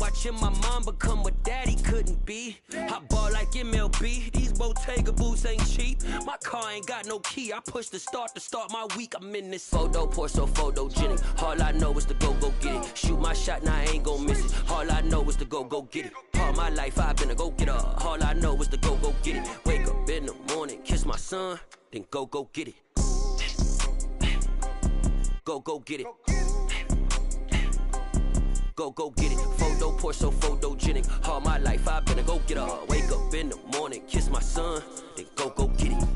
watching my mom become what daddy couldn't be. I ball like MLB, these Bottega boots ain't cheap. My car ain't got no key, I push the start to start my week. I'm in this photo, pour so photogenic. All I know is to go get it. Shoot my shot, now I ain't gon' miss it. All I know is to go get it. All my life I've been a go-getter. All I know is to go get it. Wake up in the morning, kiss my son, then go get it. Go get it. Go get it. Photo, pour so photogenic. All my life I've been a go-getter. Wake up in the morning, kiss my son, then go get it.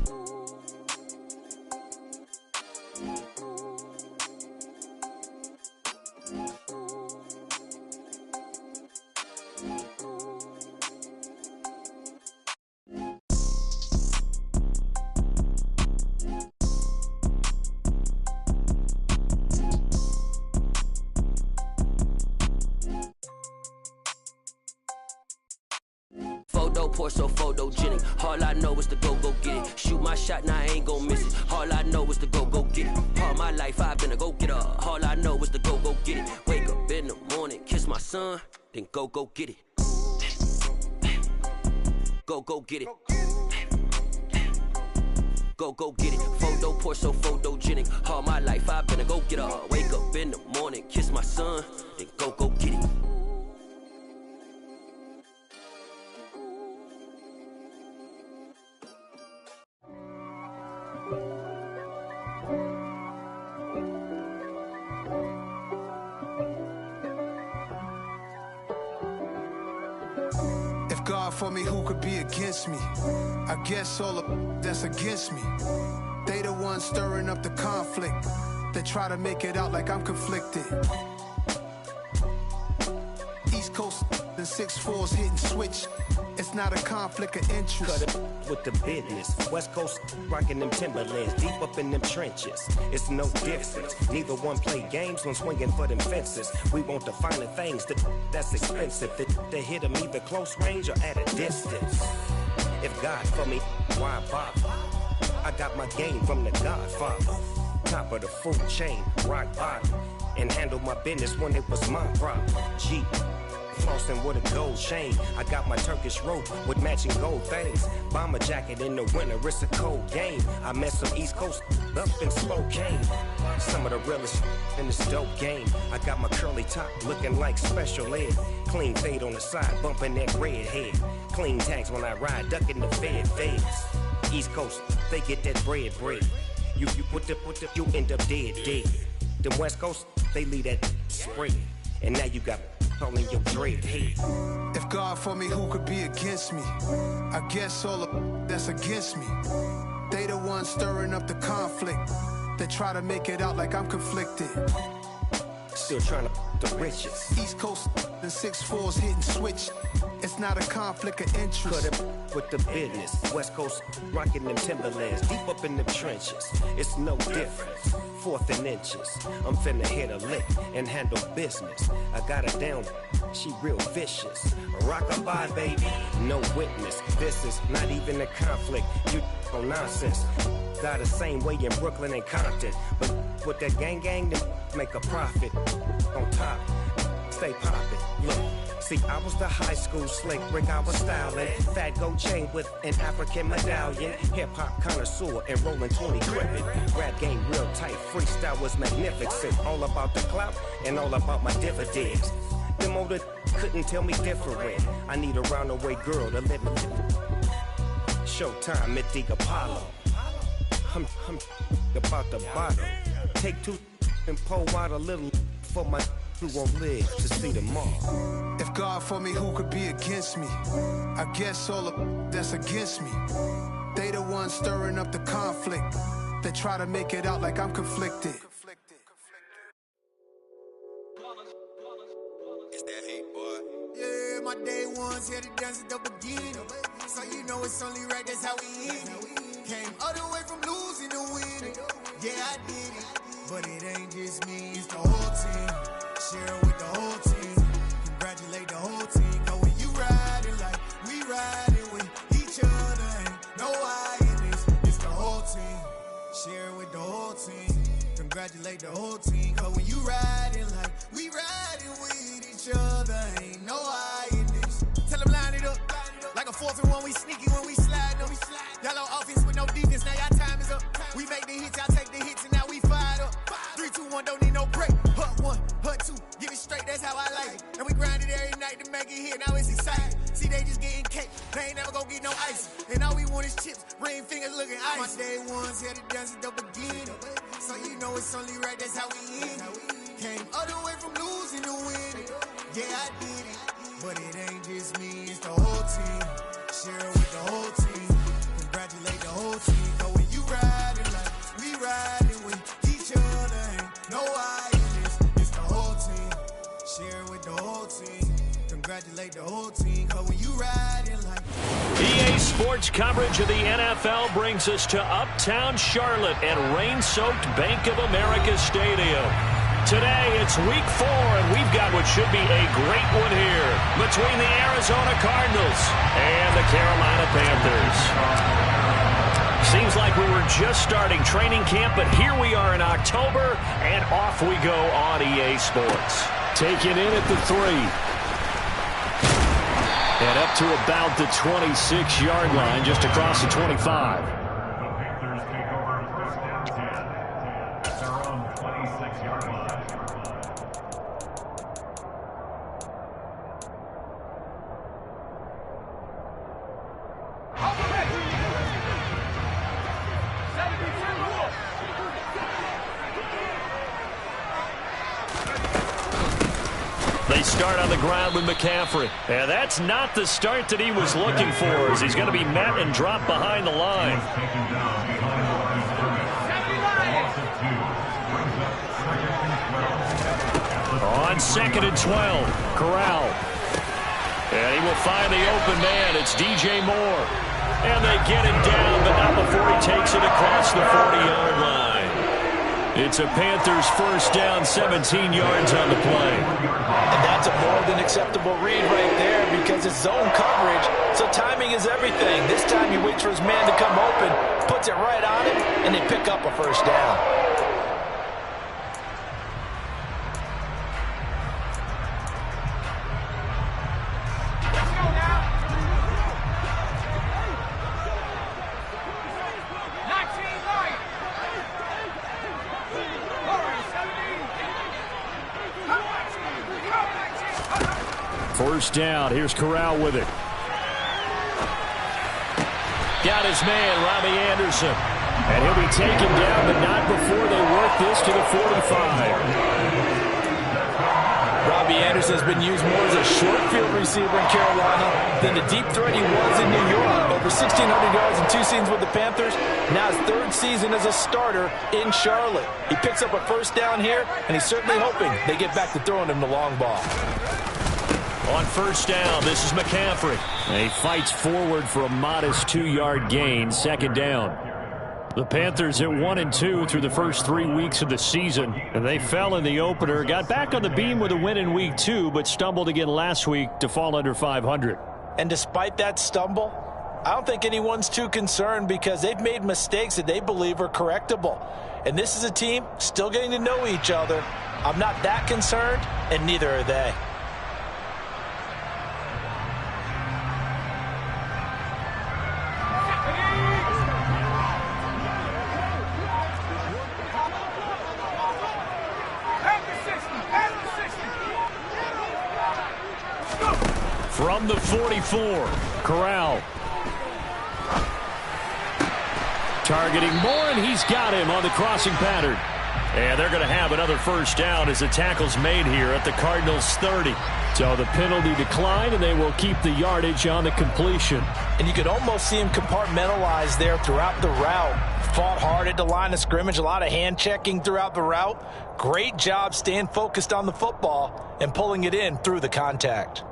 Pour so photogenic. All I know is to go get it. Shoot my shot, now I ain't gon' miss it. All I know is to go get it. All my life I've been a go-getter. All I know is to go get it. Wake up in the morning, kiss my son, then go get it. Go get it. Go get it. Photo, pour so photogenic. All my life I've been a go-getter. Wake up in the morning, kiss my son, then go get it. God for me, who could be against me? I guess all of that's against me. They the ones stirring up the conflict. They try to make it out like I'm conflicted. East Coast and 6'4's hitting switch. It's not a conflict of interest. Cut it with the business. West Coast rocking them Timberlands, deep up in them trenches. It's no difference. Neither one play games when swinging for them fences. We want the finer things that's expensive. They hit them either close range or at a distance. If God for me, why bother? I got my game from the Godfather. Top of the food chain, rock bottom. And handle my business when it was my problem. G. Flossing with a gold chain. I got my Turkish rope with matching gold things. Bomber jacket in the winter, it's a cold game. I met some East Coast up in Spokane. Some of the realest in this dope game. I got my curly top looking like special ed. Clean fade on the side, bumping that red head. Clean tags when I ride, ducking the feds. East Coast, they get that bread. You put the, you end up dead. Them West Coast, they leave that spread. And now you got all in your dread head. If God for me, who could be against me? I guess all of that's against me. They the ones stirring up the conflict. They try to make it out like I'm conflicted. Still trying to the riches. East Coast and 6'4's hitting switch. It's not a conflict of interest. Cut it with the business. West Coast rocking them Timberlands, deep up in them trenches. It's no difference. 4th and inches. I'm finna hit a lick and handle business. I got her down, she real vicious. Rock-a-bye, baby, no witness. This is not even a conflict. You on nonsense. Got the same way in Brooklyn and Compton. But with that gang, then make a profit. On top, stay poppin'. Look. See, I was the high school slick Rick, I was styling. Fat gold chain with an African medallion. Hip-hop connoisseur and rolling 20 crippin'. Rap game real tight, freestyle was magnificent. All about the clout and all about my dividends. Them older couldn't tell me different. I need a roundaway girl to live with. Showtime, Mythic Apollo. I'm about the bottle. Take 2 and pour out a little for my who won't live to see tomorrow. If God for me, who could be against me? I guess all of that's against me. They the ones stirring up the conflict. They try to make it out like I'm conflicted. It's that hate, boy. Yeah, my day ones here to dance at the beginning. So you know it's only right, that's how we hit it. Came all the way from losing to winning. Yeah, I did it. But it ain't just me, it's the whole team. Share with the whole team. Congratulate the whole team. Cause when you riding like we riding with each other, ain't no I in this. It's the whole team. Share with the whole team. Congratulate the whole team. Cause when you riding like we riding with each other, ain't no I. 4th and 1, we sneaky when we slide. Y'all on offense with no defense, now y'all time is up. We make the hits, y'all take the hits, and now we fired up. 3, 2, 1, don't need no break. Hut 1, hut 2, give it straight, that's how I like it. And we grind it every night to make it hit, now it's exciting. See, they just getting cake, they ain't never gonna get no ice. And all we want is chips, ring fingers looking ice. My day ones had to dance at the beginning. So you know it's only right, that's how we end. Came all the way from losing to winning. Yeah, I did it, but it ain't just me, it's the whole team. Share it with the whole team. Congratulate the whole team. Cause when you riding like we riding with each other, ain't no I in this. It's the whole team. Share it with the whole team. Congratulate the whole team. Cause when you riding like EA Sports coverage of the NFL brings us to Uptown Charlotte at rain-soaked Bank of America Stadium. Today, it's week 4, and we've got what should be a great one here between the Arizona Cardinals and the Carolina Panthers. Seems like we were just starting training camp, but here we are in October, and off we go on EA Sports. Taken in at the 3. And up to about the 26-yard line, just across the 25. They start on the ground with McCaffrey. And that's not the start that he was looking for, as he's going to be met and dropped behind the line. On 2nd and 12, Corral. And he will find the open man. It's DJ Moore. And they get him down, but not before he takes it across the 40-yard line. It's a Panthers first down, 17 yards on the play. And that's a more than acceptable read right there because it's zone coverage, so timing is everything. This time he waits for his man to come open, puts it right on him, and they pick up a first down. First down. Here's Corral with it. Got his man, Robbie Anderson. And he'll be taken down, but not before they work this to the 45. Robbie Anderson has been used more as a short field receiver in Carolina than the deep threat he was in New York. Over 1,600 yards in 2 seasons with the Panthers. Now his 3rd season as a starter in Charlotte. He picks up a first down here, and he's certainly hoping they get back to throwing him the long ball. On first down, this is McCaffrey. And he fights forward for a modest 2-yard gain, 2nd down. The Panthers at 1-2 through the first 3 weeks of the season. And they fell in the opener, got back on the beam with a win in week 2, but stumbled again last week to fall under 500. And despite that stumble, I don't think anyone's too concerned because they've made mistakes that they believe are correctable. And this is a team still getting to know each other. I'm not that concerned, and neither are they. From the 44, Corral. Targeting Moore, and he's got him on the crossing pattern. And they're going to have another first down as the tackle's made here at the Cardinals' 30. So the penalty declined, and they will keep the yardage on the completion. And you could almost see him compartmentalize there throughout the route. Fought hard at the line of scrimmage, a lot of hand checking throughout the route. Great job staying focused on the football and pulling it in through the contact.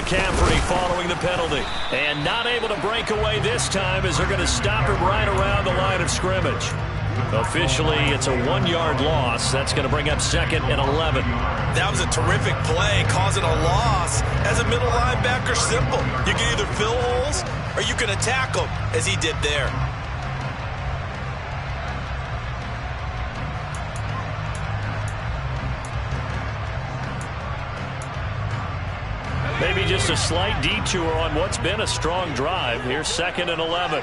McCaffrey following the penalty. And not able to break away this time as they're going to stop him right around the line of scrimmage. Officially, it's a 1-yard loss. That's going to bring up 2nd and 11. That was a terrific play, causing a loss. As a middle linebacker, simple. You can either fill holes or you can attack them, as he did there. Maybe just a slight detour on what's been a strong drive. Here's 2nd and 11.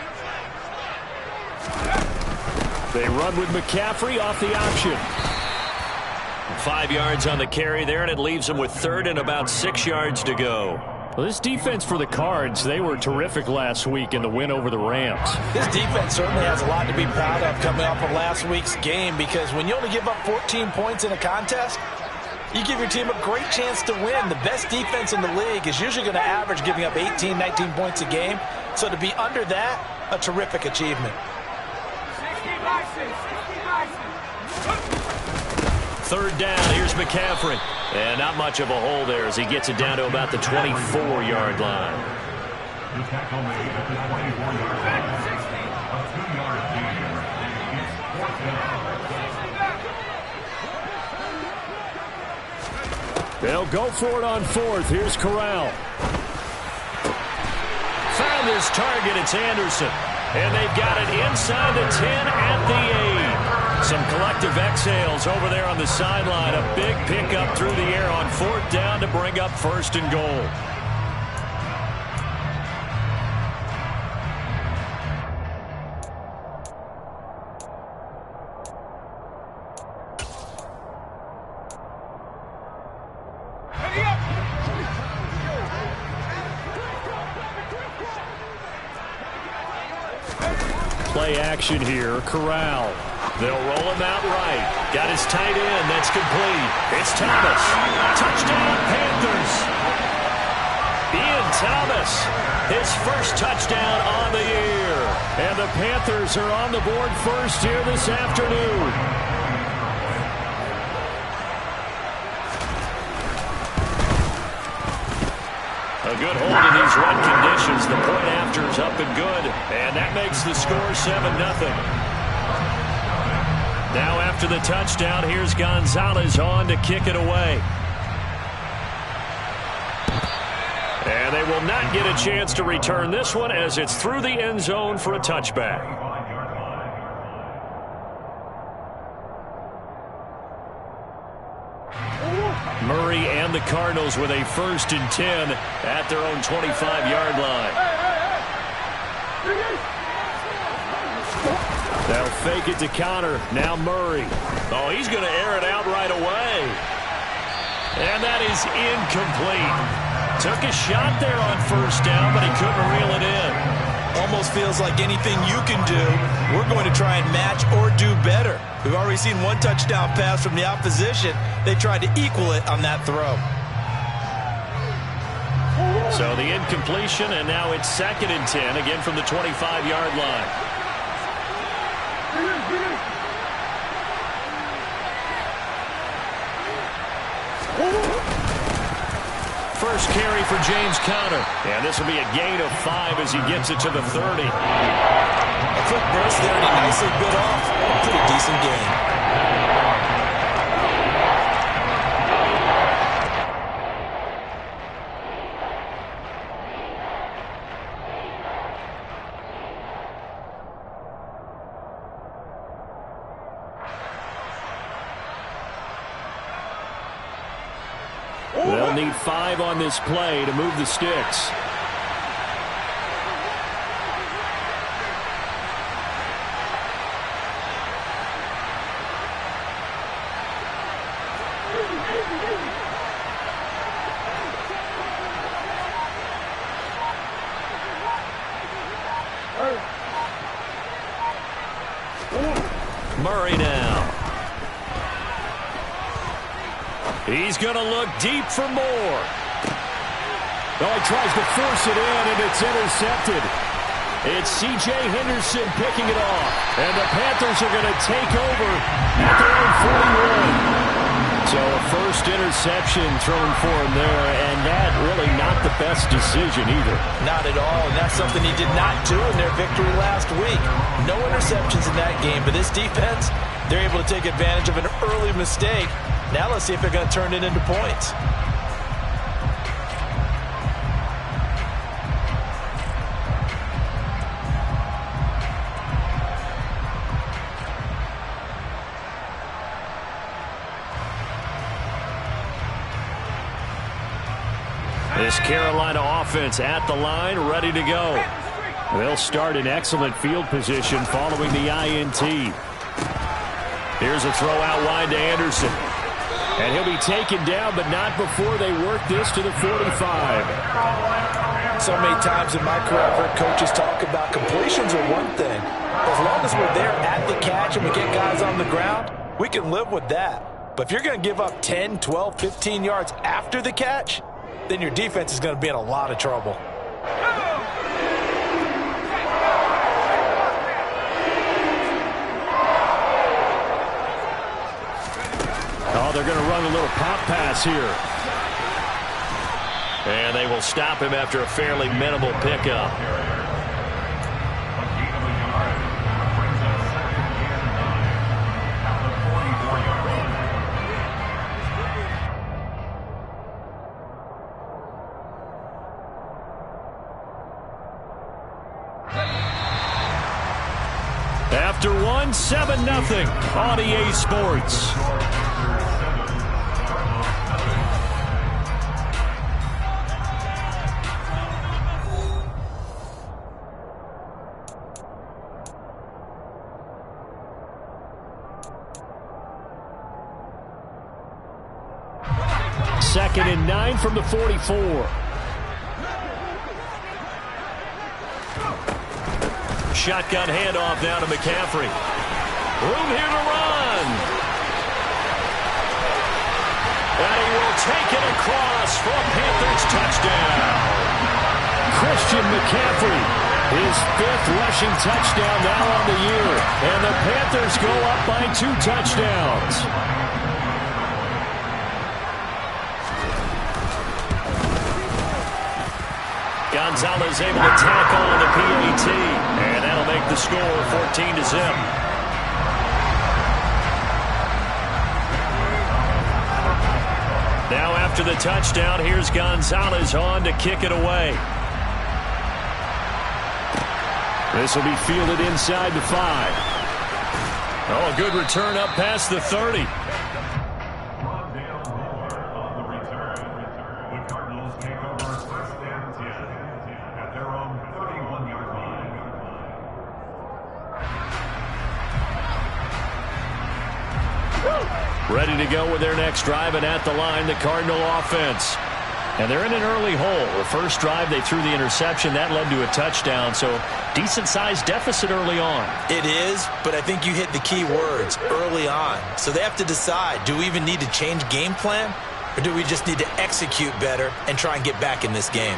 They run with McCaffrey off the option. 5 yards on the carry there, and it leaves them with 3rd and about 6 yards to go. Well, this defense for the Cards, they were terrific last week in the win over the Rams. This defense certainly has a lot to be proud of coming off of last week's game, because when you only give up 14 points in a contest, you give your team a great chance to win. The best defense in the league is usually going to average giving up 18, 19 points a game. So to be under that, a terrific achievement. 3rd down, here's McCaffrey. And not much of a hole there as he gets it down to about the 24-yard line. They'll go for it on 4th. Here's Corral. Found his target. It's Anderson. And they've got it inside the 10 at the 8. Some collective exhales over there on the sideline. A big pickup through the air on 4th down to bring up 1st and goal. Play action here. Corral. They'll roll him out right. Got his tight end. That's complete. It's Thomas. Touchdown, Panthers. Ian Thomas, his first touchdown on the year. And the Panthers are on the board first here this afternoon. A good hold in these run conditions. The point after is up and good. And that makes the score 7-0. Now after the touchdown, here's Gonzalez on to kick it away. And they will not get a chance to return this one as it's through the end zone for a touchback. Murray and the Cardinals with a 1st and 10 at their own 25-yard line. They'll fake it to counter. Now Murray. Oh, he's going to air it out right away. And that is incomplete. Took a shot there on 1st down, but he couldn't reel it in. Almost feels like anything you can do, we're going to try and match or do better. We've already seen 1 touchdown pass from the opposition. They tried to equal it on that throw. So the incompletion, and now it's 2nd and 10, again from the 25-yard line. First carry for James Conner. And this will be a gain of 5 as he gets it to the 30. A quick burst there, and he nicely bit off a pretty decent gain. They'll need 5 on this play to move the sticks. Murray now. He's going to look deep for more. Oh, he tries to force it in, and it's intercepted. It's C.J. Henderson picking it off. And the Panthers are going to take over at their own 41. So a first interception thrown for him there, and that really not the best decision either. Not at all, and that's something he did not do in their victory last week. No interceptions in that game, but this defense, they're able to take advantage of an early mistake. Now let's see if they're going to turn it into points. This Carolina offense at the line, ready to go. They'll start in excellent field position following the INT. Here's a throw out wide to Anderson. And he'll be taken down, but not before they work this to the 45. So many times in my career, I've heard coaches talk about completions are one thing. As long as we're there at the catch and we get guys on the ground, we can live with that. But if you're going to give up 10, 12, 15 yards after the catch, then your defense is going to be in a lot of trouble. Oh, they're going to run a little pop pass here. And they will stop him after a fairly minimal pickup. After one, 7-0 on EA Sports. Second and 9 from the 44. Shotgun handoff down to McCaffrey. Room here to run. And he will take it across for a Panthers touchdown. Christian McCaffrey, his 5th rushing touchdown now on the year. And the Panthers go up by 2 touchdowns. Gonzalez able to tackle on the PAT, and that'll make the score 14-0. Now after the touchdown, here's Gonzalez on to kick it away. This will be fielded inside the 5. Oh, a good return up past the 30. Ready to go with their next drive, and at the line, the Cardinal offense. And they're in an early hole. The first drive, they threw the interception. That led to a touchdown, so decent-sized deficit early on. It is, but I think you hit the key words, early on. So they have to decide, do we even need to change game plan, or do we just need to execute better and try and get back in this game?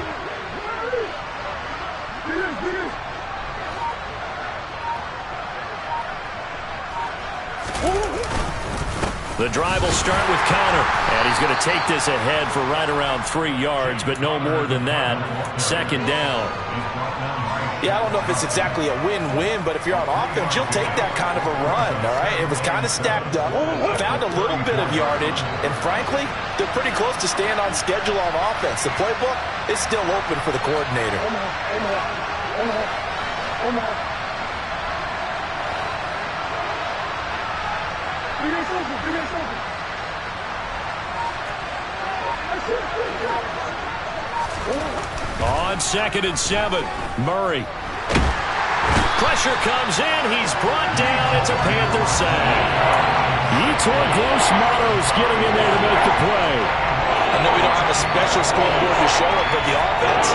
The drive will start with Connor, and he's going to take this ahead for right around 3 yards, but no more than that. Second down. Yeah, I don't know if it's exactly a win-win, but if you're on offense, you'll take that kind of a run, all right? It was kind of stacked up, found a little bit of yardage, and frankly, they're pretty close to staying on schedule on offense. The playbook is still open for the coordinator. On 2nd and 7, Murray. Pressure comes in. He's brought down. It's a Panther sack. Yetur Gross-Matos getting in there to make the play. I know we don't have a special scoreboard to show it, but the offense,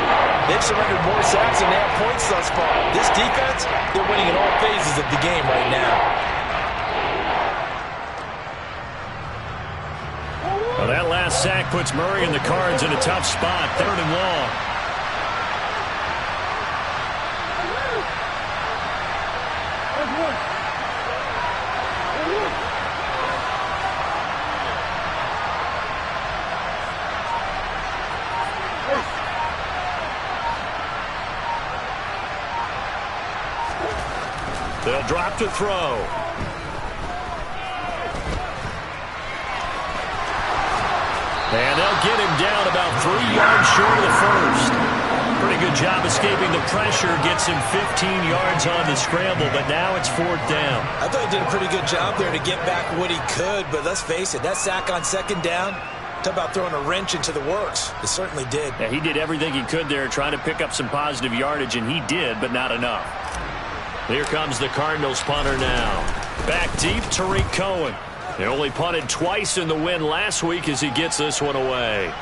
they've surrendered more sacks than they have points thus far. This defense, they're winning in all phases of the game right now. Well, that last sack puts Murray and the Cards in a tough spot. 3rd and long. They'll drop to throw. And they'll get him down about 3 yards short of the first. Pretty good job escaping the pressure. Gets him 15 yards on the scramble, but now it's 4th down. I thought he did a pretty good job there to get back what he could, but let's face it, that sack on 2nd down, talk about throwing a wrench into the works. It certainly did. Yeah, he did everything he could there trying to pick up some positive yardage, and he did, but not enough. Here comes the Cardinals punter now. Back deep, Tariq Cohen. He only punted twice in the win last week as he gets this one away.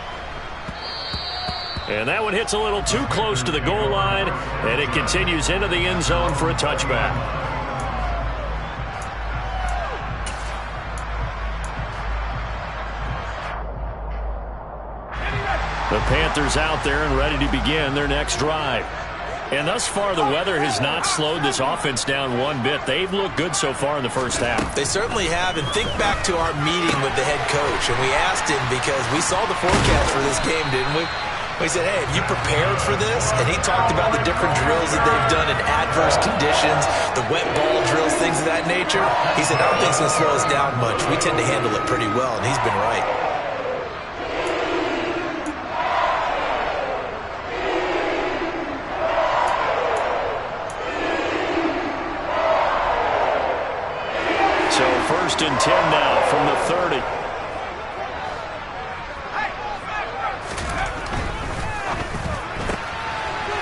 And that one hits a little too close to the goal line, and it continues into the end zone for a touchback. The Panthers out there and ready to begin their next drive. And thus far, the weather has not slowed this offense down one bit. They've looked good so far in the first half. They certainly have. And think back to our meeting with the head coach. And we asked him because we saw the forecast for this game, didn't we? We said, hey, have you prepared for this? And he talked about the different drills that they've done in adverse conditions, the wet ball drills, things of that nature. He said, I don't think it's going to slow us down much. We tend to handle it pretty well, and he's been right. So 1st and 10 now from the 30.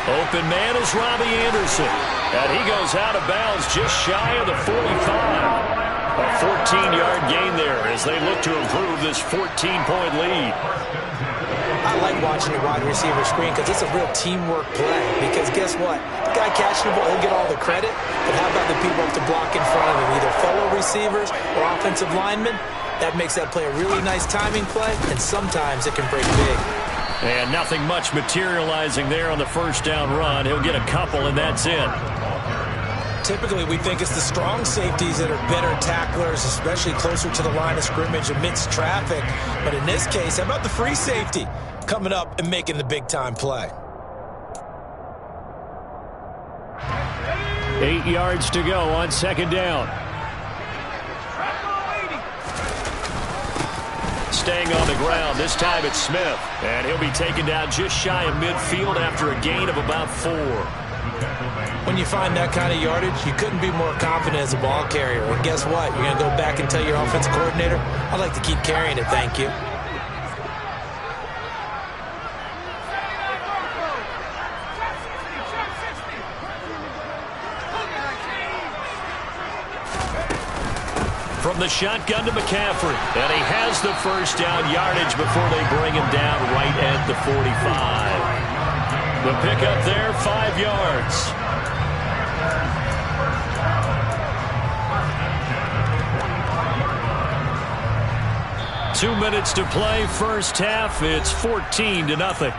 Open man is Robbie Anderson. And he goes out of bounds just shy of the 45. A 14-yard gain there as they look to improve this 14-point lead. I like watching the wide receiver screen because it's a real teamwork play. Because guess what? The guy catching the ball, he'll get all the credit. But how about the people up to block in front of him, either fellow receivers or offensive linemen? That makes that play a really nice timing play, and sometimes it can break big. And nothing much materializing there on the 1st down run. He'll get a couple, and that's it. Typically, we think it's the strong safeties that are better tacklers, especially closer to the line of scrimmage amidst traffic. But in this case, how about the free safety coming up and making the big-time play? 8 yards to go on 2nd down. Staying on the ground. This time it's Smith. And he'll be taken down just shy of midfield after a gain of about 4. When you find that kind of yardage, you couldn't be more confident as a ball carrier. And guess what? You're going to go back and tell your offensive coordinator, I'd like to keep carrying it, thank you. From the shotgun to McCaffrey. And he has the 1st down yardage before they bring him down right at the 45. The pickup there, 5 yards. Two minutes to play, first half. It's 14-0.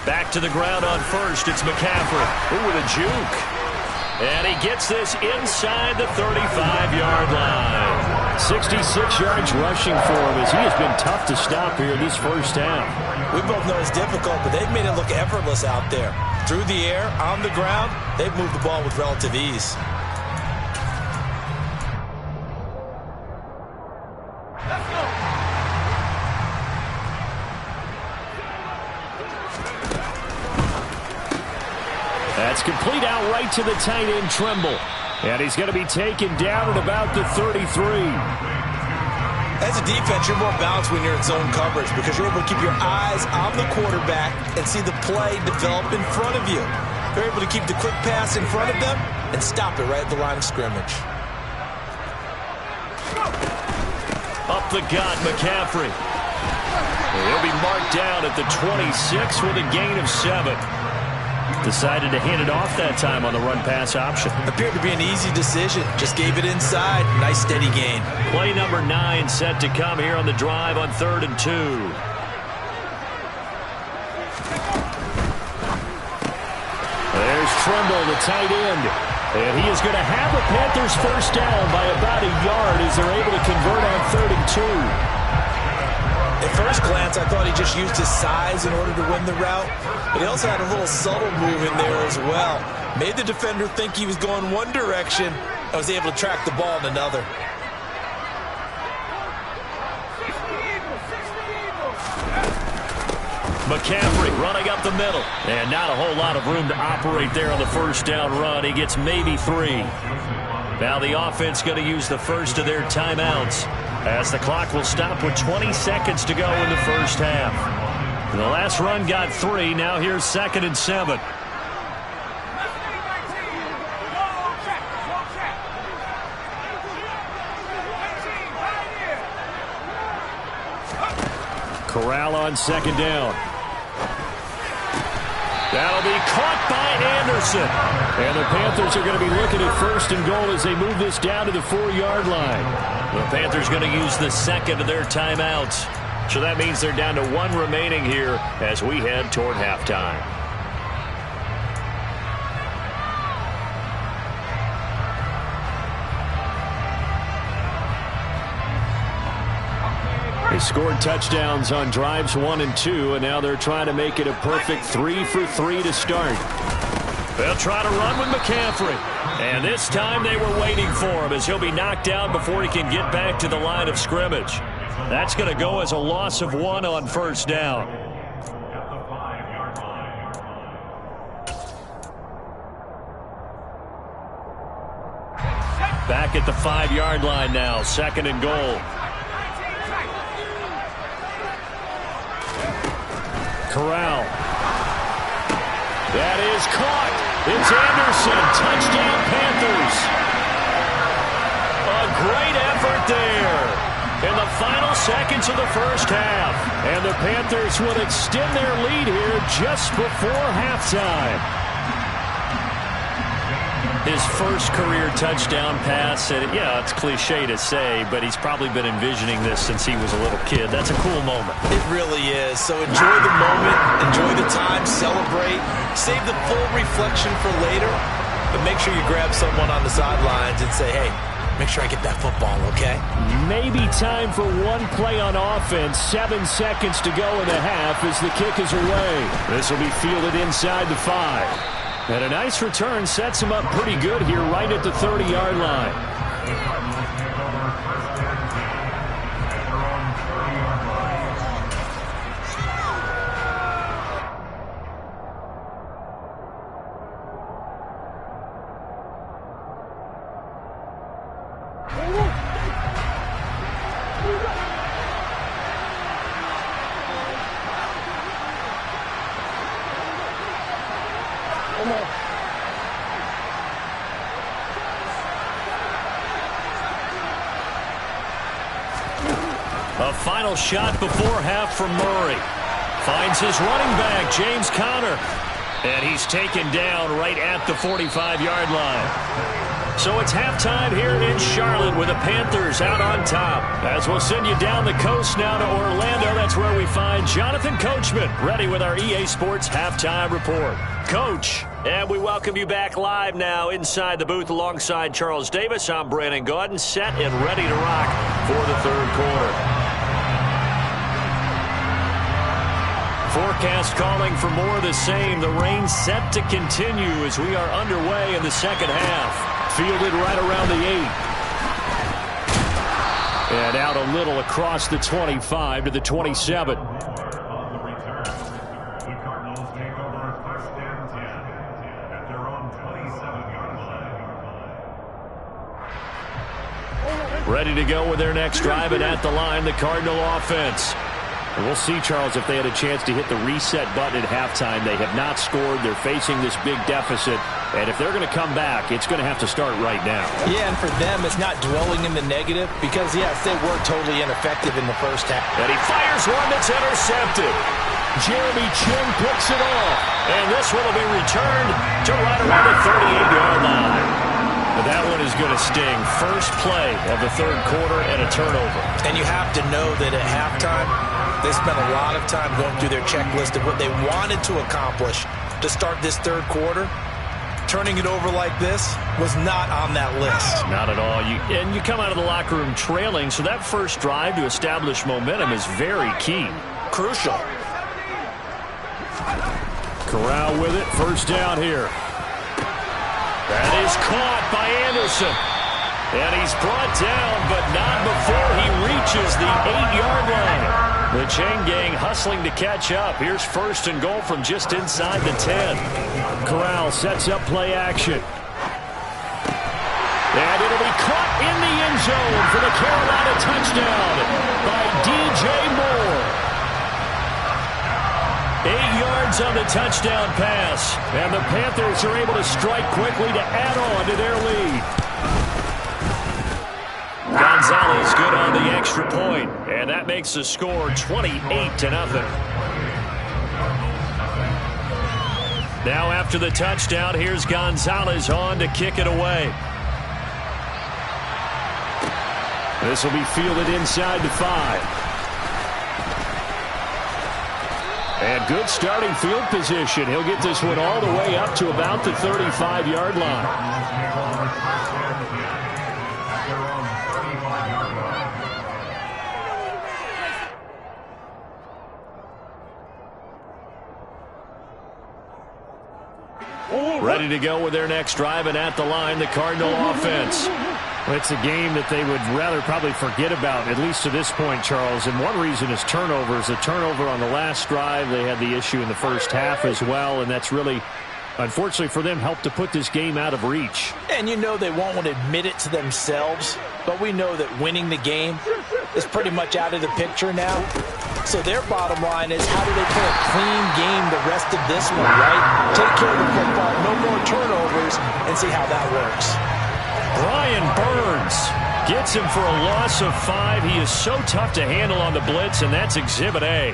Back to the ground on 1st. It's McCaffrey. Ooh, with a juke. And he gets this inside the 35-yard line. 66 yards rushing for him as he has been tough to stop here this first half. We both know it's difficult, but they've made it look effortless out there. Through the air, on the ground, they've moved the ball with relative ease. That's complete out right to the tight end, Trimble. And he's going to be taken down at about the 33. As a defense, you're more balanced when you're in zone coverage because you're able to keep your eyes on the quarterback and see the play develop in front of you. You're able to keep the quick pass in front of them and stop it right at the line of scrimmage. Up the gut, McCaffrey. He'll be marked down at the 26 with a gain of 7. Decided to hand it off that time on the run-pass option. Appeared to be an easy decision. Just gave it inside. Nice steady gain. Play number 9 set to come here on the drive on 3rd and 2. There's Trimble, the tight end. And he is going to have the Panthers first down by about a yard as they're able to convert on 32. At first glance, I thought he just used his size in order to win the route, but he also had a little subtle move in there as well. Made the defender think he was going one direction. I was able to track the ball in another. McCaffrey running up the middle. And not a whole lot of room to operate there on the first down run. He gets maybe 3. Now the offense going to use the first of their timeouts as the clock will stop with 20 seconds to go in the first half. The last run got 3. Now here's 2nd and 7. Corral on 2nd down. That'll be caught by Anderson. And the Panthers are going to be looking at 1st and goal as they move this down to the 4-yard line. The Panthers going to use the 2nd of their timeouts. So that means they're down to 1 remaining here as we head toward halftime. They scored touchdowns on drives 1 and 2, and now they're trying to make it a perfect 3 for 3 to start. They'll try to run with McCaffrey. And this time they were waiting for him as he'll be knocked down before he can get back to the line of scrimmage. That's going to go as a loss of 1 on 1st down. Back at the 5-yard line now, 2nd and goal. Corral. That is caught. It's Anderson. Touchdown, Panthers. A great effort there in the final seconds of the first half. And the Panthers would extend their lead here just before halftime. His first career touchdown pass, and yeah, it's cliche to say, but he's probably been envisioning this since he was a little kid. That's a cool moment. It really is. So enjoy the moment, enjoy the time, celebrate, save the full reflection for later, but make sure you grab someone on the sidelines and say, hey, make sure I get that football, okay? Maybe time for one play on offense. 7 seconds to go in the half as the kick is away. This will be fielded inside the 5. And a nice return sets him up pretty good here right at the 30-yard line. A final shot before half from Murray. Finds his running back, James Conner. And he's taken down right at the 45-yard line. So it's halftime here in Charlotte with the Panthers out on top. As we'll send you down the coast now to Orlando, that's where we find Jonathan Coachman, ready with our EA Sports Halftime Report. Coach, and we welcome you back live now inside the booth alongside Charles Davis. I'm Brandon Gaudin, set and ready to rock for the third quarter. Forecast calling for more of the same. The rain set to continue as we are underway in the second half. Fielded right around the 8. And out a little across the 25 to the 27. Ready to go with their next drive, and at the line, the Cardinal offense. And we'll see, Charles, if they had a chance to hit the reset button at halftime. They have not scored. They're facing this big deficit. And if they're going to come back, it's going to have to start right now. Yeah, and for them, it's not dwelling in the negative because, yes, they were totally ineffective in the first half. And he fires one that's intercepted. Jeremy Chin picks it off. And this one will be returned to right around the 38-yard line. But that one is going to sting. First play of the third quarter and a turnover. And you have to know that at halftime, they spent a lot of time going through their checklist of what they wanted to accomplish to start this third quarter. turning it over like this was not on that list. Not at all. You come out of the locker room trailing, so that first drive to establish momentum is very key. Crucial. Corral with it. First down here. That is caught by Anderson. And he's brought down, but not before he reaches the 8-yard line. The chain gang hustling to catch up. Here's first and goal from just inside the 10. Corral sets up play action. And it'll be caught in the end zone for the Carolina touchdown by DJ Moore. 8 yards on the touchdown pass. And the Panthers are able to strike quickly to add on to their lead. Gonzalez good on the extra point, and that makes the score 28-0. Now after the touchdown, here's Gonzalez on to kick it away. This will be fielded inside the 5. And good starting field position. He'll get this one all the way up to about the 35-yard line. Ready to go with their next drive, and at the line, the Cardinal offense. It's a game that they would rather probably forget about, at least to this point, Charles. And one reason is turnovers. A turnover on the last drive. They had the issue in the first half as well, and that's really, unfortunately for them, helped to put this game out of reach. And you know they won't want to admit it to themselves, but we know that winning the game is pretty much out of the picture now. So their bottom line is, how do they play a clean game the rest of this one, right? Take care of the football, no more turnovers, and see how that works. Brian Burns gets him for a loss of 5. He is so tough to handle on the blitz, and that's Exhibit A.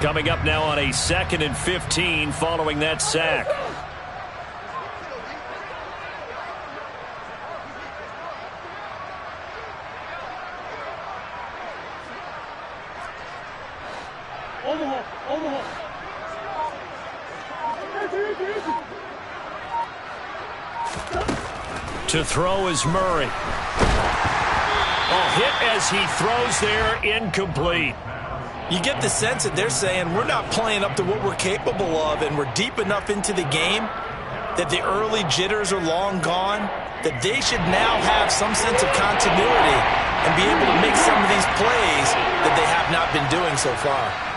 Coming up now on a 2nd and 15 following that sack. To throw is Murray. Hit as he throws there, incomplete. You get the sense that they're saying we're not playing up to what we're capable of, and we're deep enough into the game that the early jitters are long gone, that they should now have some sense of continuity and be able to make some of these plays that they have not been doing so far.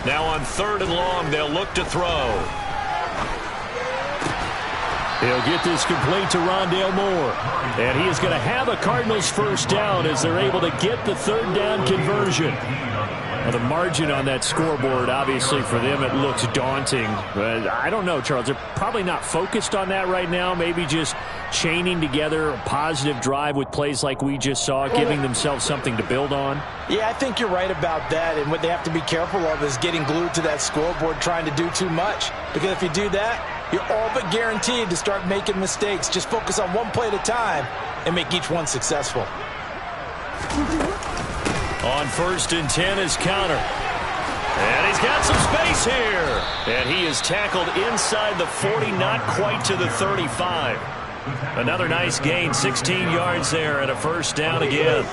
Now on 3rd and long, they'll look to throw. He'll get this complete to Rondale Moore. And he is going to have a Cardinals first down as they're able to get the 3rd down conversion. Well, the margin on that scoreboard, obviously for them, it looks daunting. But I don't know, Charles. They're probably not focused on that right now. Maybe just chaining together a positive drive with plays like we just saw, giving themselves something to build on. Yeah, I think you're right about that. And what they have to be careful of is getting glued to that scoreboard, trying to do too much. Because if you do that, you're all but guaranteed to start making mistakes. Just focus on one play at a time and make each one successful. On 1st and 10 is Counter. And he's got some space here. And he is tackled inside the 40, not quite to the 35. Another nice gain, 16 yards there, and a first down again.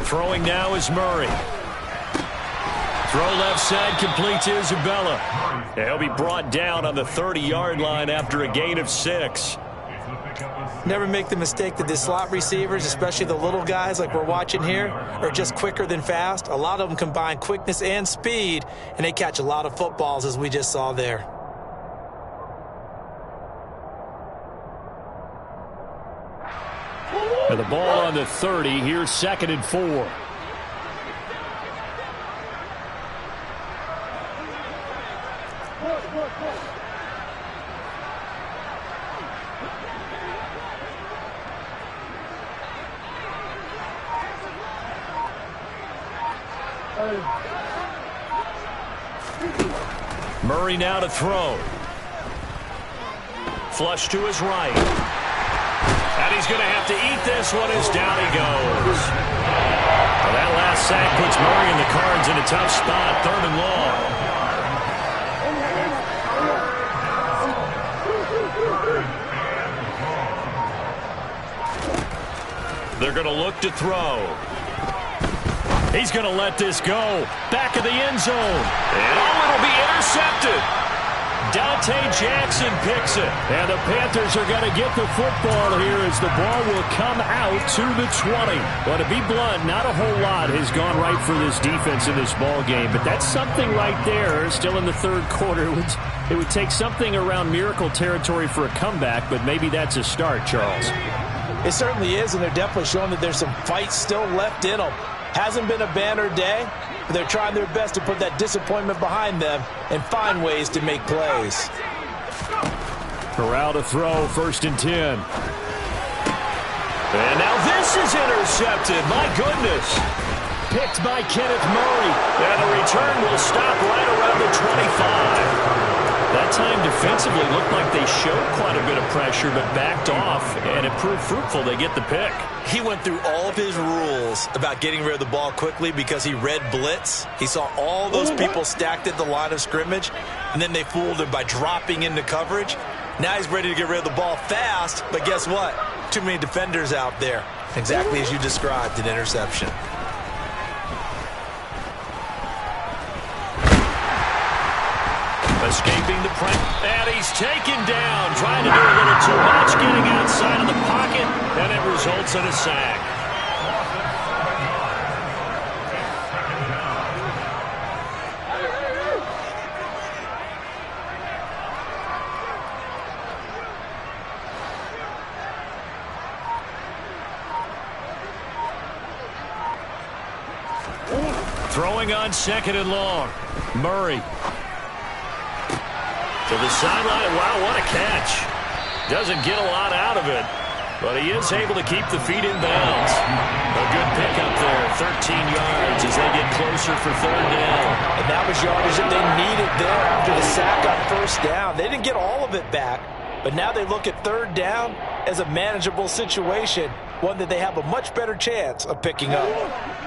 Throwing now is Murray. Throw left side, complete to Isabella. He'll be brought down on the 30-yard line after a gain of 6. Never make the mistake that the slot receivers, especially the little guys like we're watching here, are just quicker than fast. A lot of them combine quickness and speed, and they catch a lot of footballs, as we just saw there. And the ball on the 30. Here's 2nd and 4. Murray now to throw. Flush to his right. And he's going to have to eat this one as down he goes. Well, that last sack puts Murray and the Cards in a tough spot, 3rd and long. They're going to look to throw. He's going to let this go. Back of the end zone. And it'll be intercepted. Dante Jackson picks it. And the Panthers are going to get the football here as the ball will come out to the 20. Well, to be blunt, not a whole lot has gone right for this defense in this ball game. But that's something right there. Still in the 3rd quarter. It would take something around miracle territory for a comeback, but maybe that's a start, Charles. It certainly is, and they're definitely showing that there's some fight still left in them. Hasn't been a banner day, but they're trying their best to put that disappointment behind them and find ways to make plays. Corral to throw, 1st and 10. And now this is intercepted. My goodness. Picked by Kenneth Murray. And the return will stop right around the 25. That time defensively looked like they showed quite a bit of pressure but backed off, and it proved fruitful. They get the pick. He went through all of his rules about getting rid of the ball quickly because he read blitz. He saw all those people stacked at the line of scrimmage, and then they fooled him by dropping into coverage. Now he's ready to get rid of the ball fast, but guess what? Too many defenders out there. Exactly as you described, an interception. Escaping the press, and he's taken down, trying to do a little too much, getting outside of the pocket, and it results in a sack. Throwing on 2nd and long. Murray. To the sideline. Wow, what a catch. Doesn't get a lot out of it, but he is able to keep the feet in bounds. A good pickup there, 13 yards as they get closer for 3rd down. And that was yardage that they needed there after the sack on 1st down. They didn't get all of it back, but now they look at 3rd down as a manageable situation, one that they have a much better chance of picking up.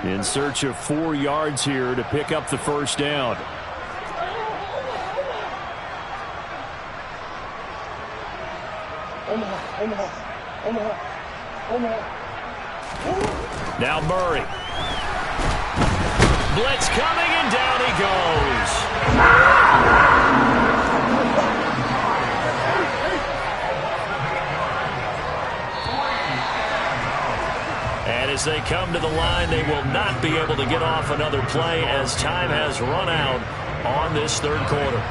In search of 4 yards here to pick up the 1st down. Now Murray. Blitz coming, and down he goes. And as they come to the line, they will not be able to get off another play as time has run out on this 3rd quarter.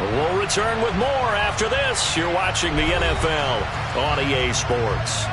We'll return with more after this. You're watching the NFL on EA Sports.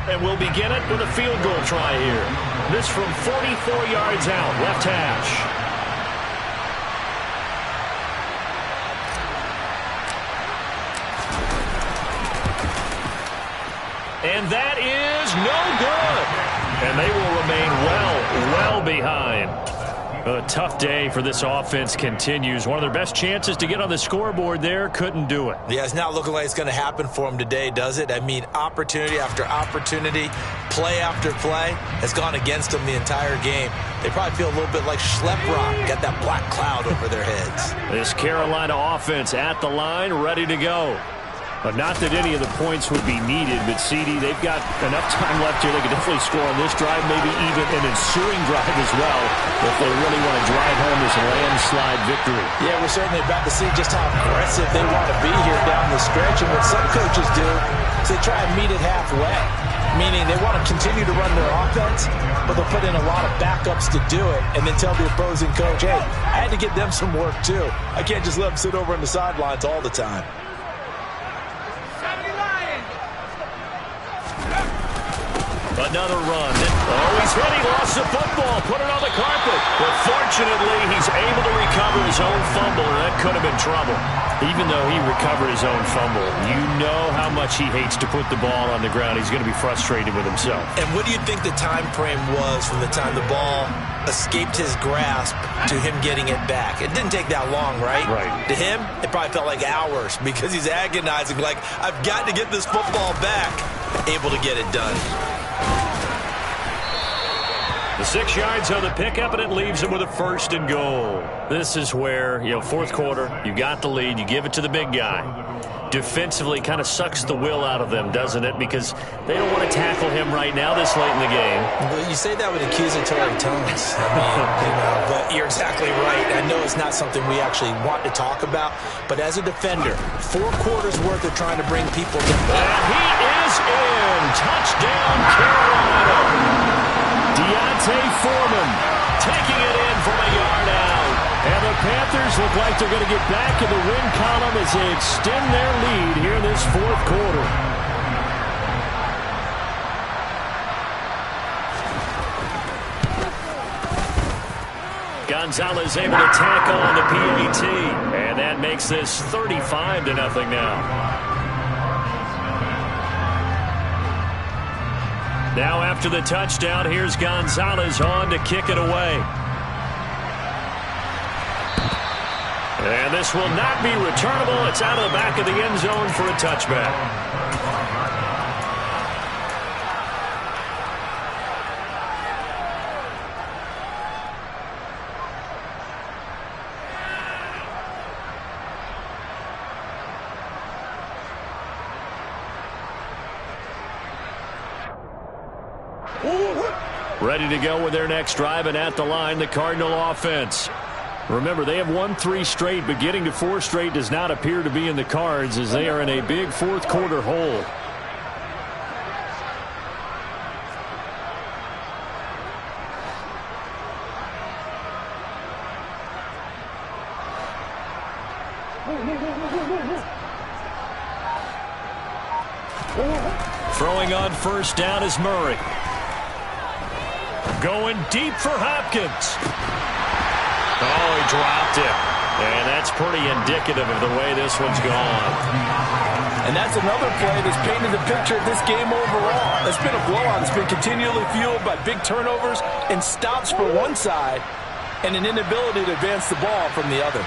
And we'll begin it with a field goal try here. This from 44 yards out, left hash. And that is no good. And they will remain well behind. A tough day for this offense continues. One of their best chances to get on the scoreboard there, couldn't do it. Yeah, it's not looking like it's going to happen for them today, does it? I mean, opportunity after opportunity, play after play has gone against them the entire game. They probably feel a little bit like Schlep Rock, got that black cloud over their heads. This Carolina offense at the line, ready to go. But not that any of the points would be needed, but CD, they've got enough time left here. They could definitely score on this drive, maybe even an ensuing drive as well, if they really want to drive home this landslide victory. Yeah, we're certainly about to see just how aggressive they want to be here down the stretch. And what some coaches do is they try and meet it halfway, meaning they want to continue to run their offense, but they'll put in a lot of backups to do it and then tell the opposing coach, hey, I had to get them some work too. I can't just let them sit over on the sidelines all the time. Another run. Oh, he's hit. He lost the football. Put it on the carpet. But fortunately, he's able to recover his own fumble, or that could have been trouble. Even though he recovered his own fumble, you know how much he hates to put the ball on the ground. He's going to be frustrated with himself. And what do you think the time frame was from the time the ball escaped his grasp to him getting it back? It didn't take that long, right? Right. To him, it probably felt like hours because he's agonizing, like, I've got to get this football back. Able to get it done. The 6 yards on the pickup, and it leaves him with a 1st and goal. This is where, fourth quarter, you got the lead, you give it to the big guy. Defensively kind of sucks the will out of them, doesn't it? Because they don't want to tackle him right now this late in the game. Well, you say that with accusatory tones. I mean, but you're exactly right. I know it's not something we actually want to talk about, but as a defender, 4 quarters worth of trying to bring people down. And he is in. Touchdown, Carolina. Deontay Foreman taking it in from a yard out. And the Panthers look like they're going to get back in the win column as they extend their lead here in this 4th quarter. Gonzalez able to tackle on the PAT. And that makes this 35-0 now. Now after the touchdown, here's Gonzalez on to kick it away. And this will not be returnable. It's out of the back of the end zone for a touchback. Ready to go with their next drive, and at the line, the Cardinal offense. Remember, they have won 3 straight, but getting to 4 straight does not appear to be in the cards as they are in a big 4th quarter hole. Throwing on 1st down is Murray. Going deep for Hopkins. Oh, he dropped it. And that's pretty indicative of the way this one's gone. And that's another play that's painted the picture of this game overall. It's been a blowout. It's been continually fueled by big turnovers and stops for one side and an inability to advance the ball from the other.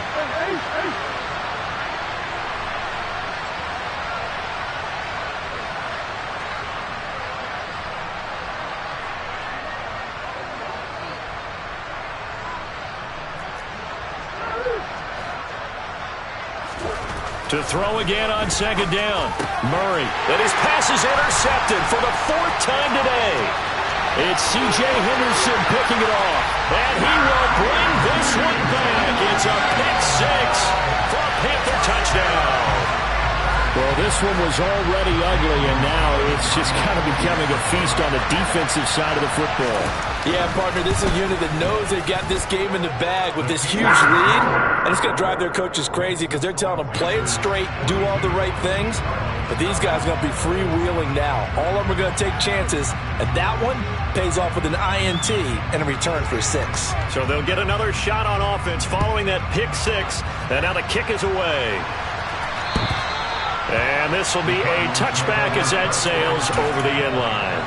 To throw again on 2nd down. Murray. And his pass is intercepted for the 4th time today. It's C.J. Henderson picking it off. And he will bring this one back. It's a pick 6 for a Panther touchdown. Well, this one was already ugly, and now it's just kind of becoming a feast on the defensive side of the football. Yeah, partner, this is a unit that knows they've got this game in the bag with this huge lead, and it's going to drive their coaches crazy because they're telling them play it straight, do all the right things, but these guys are going to be freewheeling now. All of them are going to take chances, and that one pays off with an INT and a return for 6. So they'll get another shot on offense following that pick 6, and now the kick is away. And this will be a touchback as that sails over the end line.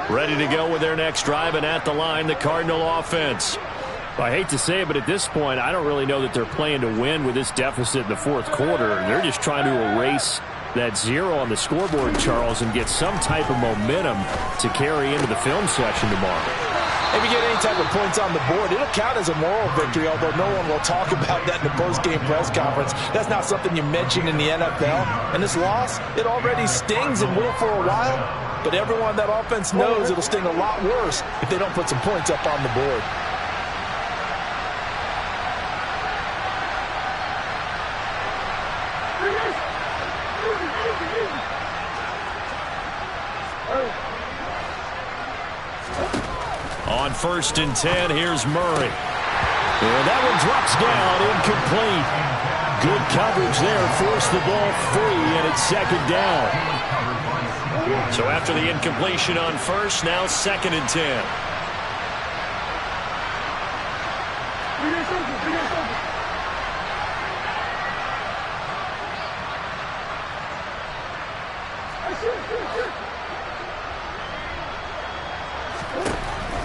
Ready to go with their next drive, and at the line, the Cardinal offense. I hate to say it, but at this point, I don't really know that they're playing to win with this deficit in the 4th quarter. They're just trying to erase that 0 on the scoreboard, Charles, and get some type of momentum to carry into the film session tomorrow. If you get any type of points on the board, it'll count as a moral victory, although no one will talk about that in the post-game press conference. That's not something you mention in the NFL. And this loss, it already stings and will for a while, but everyone on that offense knows it'll sting a lot worse if they don't put some points up on the board. On 1st and 10, here's Murray. And that one drops down, incomplete. Good coverage there, forced the ball free, and it's 2nd down. So after the incompletion on 1st, now 2nd and 10.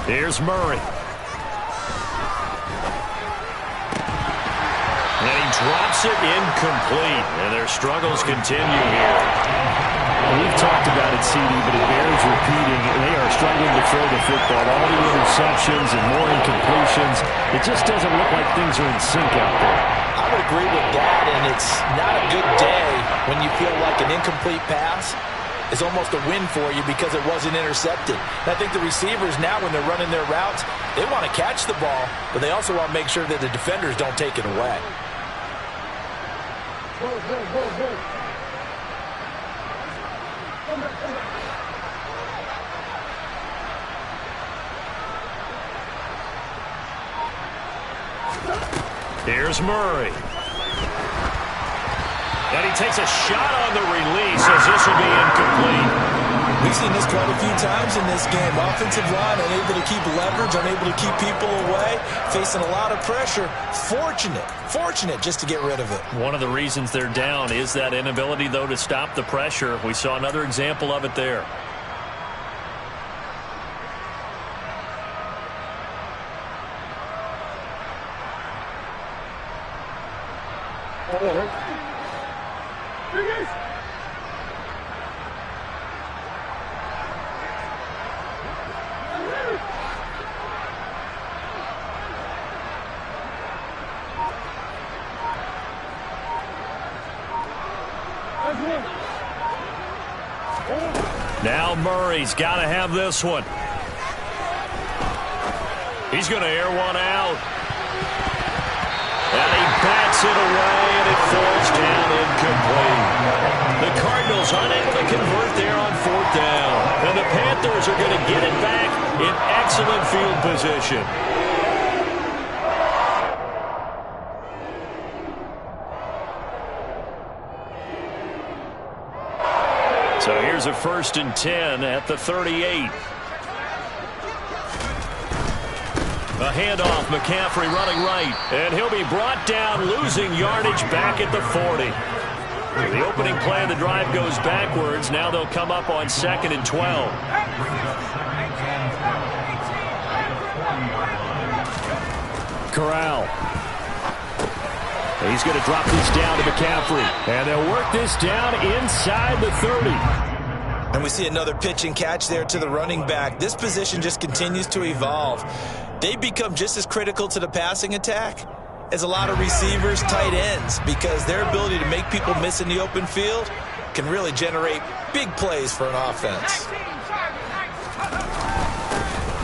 Here's Murray. And he drops it incomplete. And their struggles continue here. We've talked about it, CD, but it bears repeating. They are struggling to throw the football. All the interceptions and more incompletions. It just doesn't look like things are in sync out there. I would agree with that, and it's not a good day when you feel like an incomplete pass is almost a win for you because it wasn't intercepted. And I think the receivers now, when they're running their routes, they want to catch the ball, but they also want to make sure that the defenders don't take it away. Here's Murray. And he takes a shot on the release as this will be incomplete. We've seen this quite a few times in this game. Offensive line unable to keep leverage, unable to keep people away, facing a lot of pressure. Fortunate just to get rid of it. One of the reasons they're down is that inability, though, to stop the pressure. We saw another example of it there. Now Murray's got to have this one. He's going to air one out. And he bats it away, and it falls down incomplete. The Cardinals unable to convert there on 4th down. And the Panthers are going to get it back in excellent field position. So here's a 1st and 10 at the 38. A handoff, McCaffrey running right, and he'll be brought down, losing yardage back at the 40. So the opening play of the drive goes backwards. Now they'll come up on 2nd and 12. Corral. He's going to drop this down to McCaffrey. And they'll work this down inside the 30. And we see another pitch and catch there to the running back. This position just continues to evolve. They become just as critical to the passing attack as a lot of receivers, tight ends, because their ability to make people miss in the open field can really generate big plays for an offense.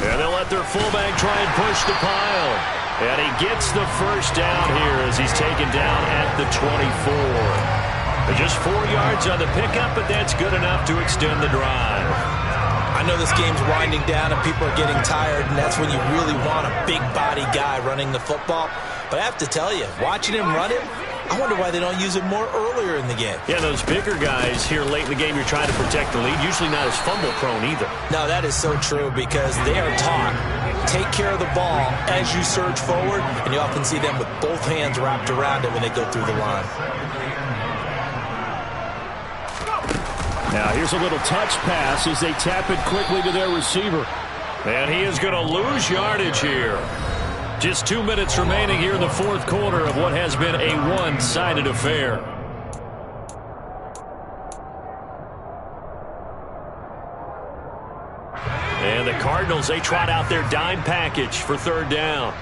And they'll let their fullback try and push the pile. And he gets the first down here as he's taken down at the 24. Just 4 yards on the pickup, but that's good enough to extend the drive. I know this game's winding down and people are getting tired, and that's when you really want a big body guy running the football. But I have to tell you, watching him run it, I wonder why they don't use it more earlier in the game. Yeah, those bigger guys here late in the game, you're trying to protect the lead, usually not as fumble prone either. No, that is so true because they are taught, take care of the ball as you surge forward, and you often see them with both hands wrapped around it when they go through the line. Now here's a little touch pass as they tap it quickly to their receiver. And he is going to lose yardage here. Just 2 minutes remaining here in the 4th quarter of what has been a one-sided affair. And the Cardinals, they trot out their dime package for 3rd down.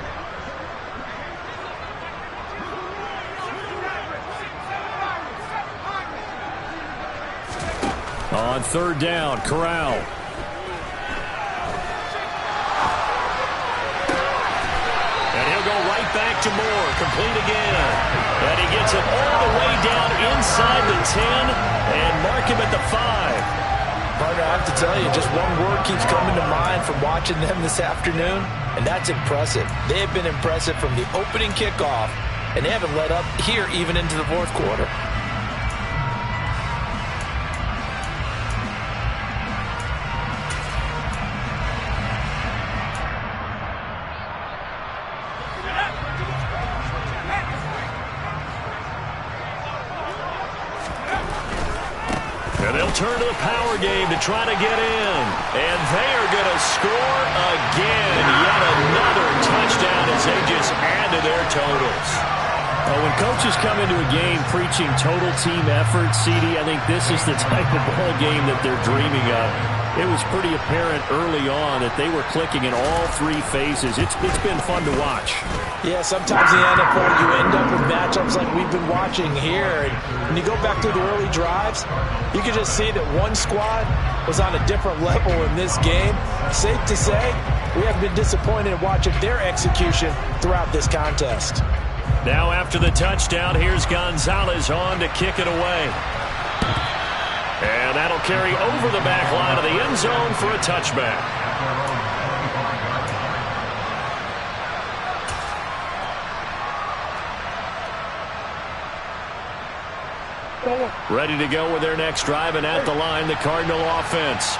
On 3rd down, Corral. And he'll go right back to Moore, complete again. And he gets it all the way down inside the 10 and mark him at the 5. Partner, I have to tell you, just one word keeps coming to mind from watching them this afternoon, and that's impressive. They have been impressive from the opening kickoff, and they haven't let up here even into the fourth quarter. Turn to the power game to try to get in. And they are going to score again. Yet another touchdown as they just add to their totals. Well, when coaches come into a game preaching total team effort, CD, I think this is the type of ball game that they're dreaming of. It was pretty apparent early on that they were clicking in all three phases. It's been fun to watch. Yeah, sometimes in the NFL you end up with matchups like we've been watching here. And when you go back through the early drives, you can just see that one squad was on a different level in this game. Safe to say, we have been disappointed in watching their execution throughout this contest. Now after the touchdown, here's Gonzalez on to kick it away. And that'll carry over the back line of the end zone for a touchback. Ready to go with their next drive, and at the line, the Cardinal offense.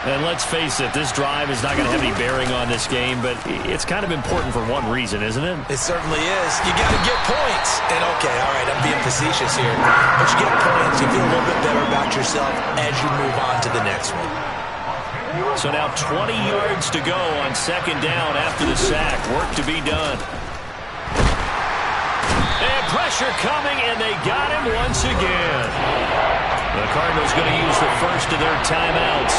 And let's face it, this drive is not going to have any bearing on this game, but it's kind of important for one reason, isn't it? It certainly is. You got to get points. And, okay, all right, I'm being facetious here. But you get points, you feel a little bit better about yourself as you move on to the next one. So now 20 yards to go on second down after the sack. Work to be done. And pressure coming, and they got him once again. The Cardinals going to use the first of their timeouts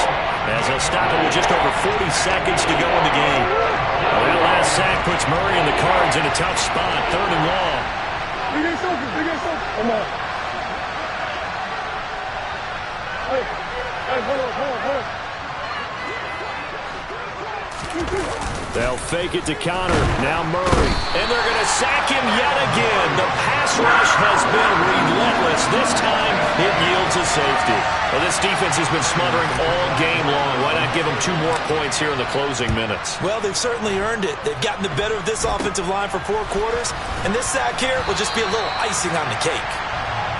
as they'll stop it with just over 40 seconds to go in the game. Well, that last sack puts Murray and the Cards in a tough spot, 3rd and long. They'll fake it to counter. Now Murray. And they're going to sack him yet again. The pass rush has been relentless. This time it yields a safety. Well, this defense has been smothering all game long. Why not give them 2 more points here in the closing minutes? Well, they've certainly earned it. They've gotten the better of this offensive line for 4 quarters. And this sack here will just be a little icing on the cake.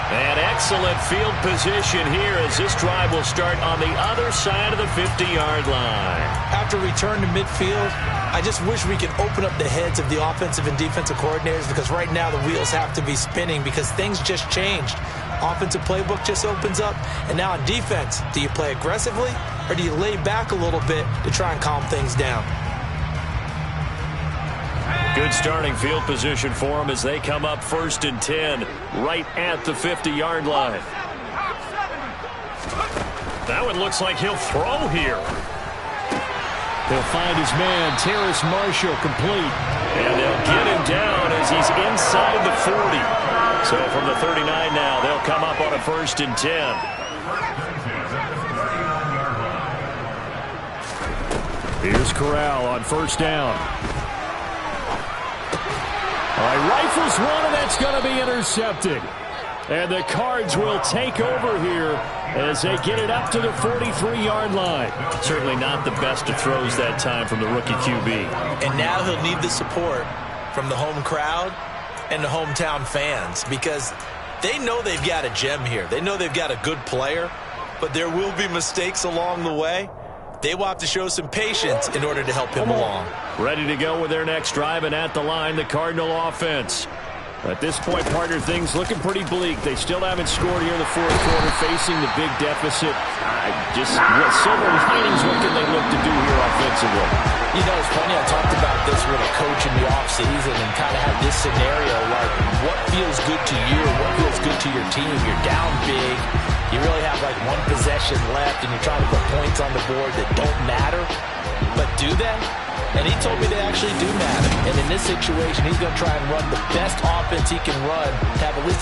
An excellent field position here as this drive will start on the other side of the 50-yard line. After return to midfield, I just wish we could open up the heads of the offensive and defensive coordinators, because right now the wheels have to be spinning because things just changed. Offensive playbook just opens up, and now on defense, do you play aggressively or do you lay back a little bit to try and calm things down? Good starting field position for them as they come up 1st and 10 right at the 50-yard line. That one looks like he'll throw here. He'll find his man, Terrace Marshall, complete. And they'll get him down as he's inside the 40. So from the 39 now, they'll come up on a 1st and 10. Here's Corral on 1st down. All right, rifles one, and that's going to be intercepted. And the Cards will take over here as they get it up to the 43-yard line. Certainly not the best of throws that time from the rookie QB. And now he'll need the support from the home crowd and the hometown fans, because they know they've got a gem here. They know they've got a good player, but there will be mistakes along the way. They will have to show some patience in order to help him along. Ready to go with their next drive, and at the line, the Cardinal offense. At this point, partner, things looking pretty bleak. They still haven't scored here in the 4th quarter, facing the big deficit. What silver linings, what can they look to do here offensively? You know, it's funny, I talked about this with a coach in the offseason and kind of had this scenario like, what feels good to you? What feels good to your team? You're down big. You really have like 1 possession left, and you're trying to put points on the board that don't matter. But do they? And he told me they actually do matter. And in this situation, he's going to try and run the best offense he can run to have at least